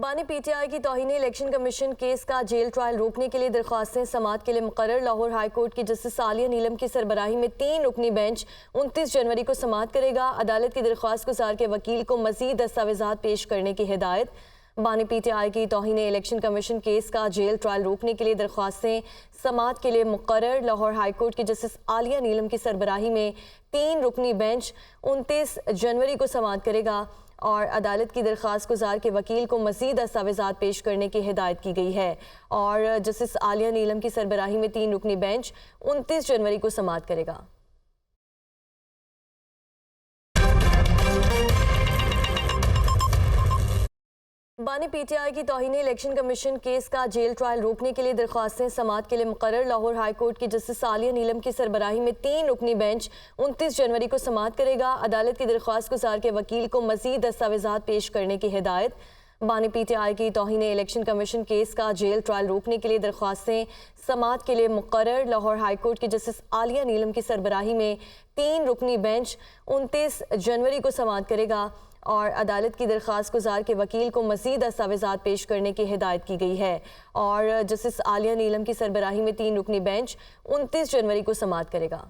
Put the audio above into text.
बानी पीटीआई की तौहीन election commission case का जेल ट्रायल रोकने के लिए दरख्वास्तें समाअत के लिए मुकर्रर। लाहौर हाई कोर्ट की जस्टिस आलिया नीलम की सरबराही में 3 रुकनी बेंच 29 जनवरी को समाअत करेगा। अदालत की दरख्वास्त गुजार के वकील को मजीद दस्तावेजात पेश करने की हिदायत। बानी पीटीआई की तौहीन इलेक्शन कमीशन केस का जेल ट्रायल रोकने के लिए दरख्वास्तें समाअत के लिए मुकर्रर। लाहौर हाई कोर्ट की जस्टिस आलिया नीलम की सरबराही में 3 रुकनी बेंच 29 जनवरी को समाअत करेगा और अदालत की दरख्वास्त गुजार के वकील को मजीद दस्तावेजात पेश करने की हिदायत की गई है। और जस्टिस आलिया नीलम की सरबराही में 3 रुकनी बेंच 29 जनवरी को समाअत करेगा। बानी पीटीआई की तौहीन इलेक्शन कमीशन केस का जेल ट्रायल रोकने के लिए दरख्वास्तें समाअत के लिए मुकर्रर। लाहौर हाई कोर्ट की जस्टिस आलिया नीलम की सरबराही में 3 रुकनी बेंच 29 जनवरी को समाअत करेगा। अदालत की दरख्वास्त गुजार के वकील को मजीद दस्तावेजात पेश करने की हिदायत। बानी पीटीआई की तौहीन इलेक्शन कमीशन केस का जेल ट्रायल रोकने के लिए दरख्वास्तें समाअत के लिए मुकर्रर। लाहौर हाई कोर्ट की जस्टिस आलिया नीलम की सरबराही में 3 रुकनी बेंच 29 जनवरी को समाअत करेगा और अदालत की दरख्वास्त गुजार के वकील को मजीद दस्तावेजात पेश करने की हिदायत की गई है। और जस्टिस आलिया नीलम की सरबराही में 3 रुकनी बेंच 29 जनवरी को समाअत करेगा।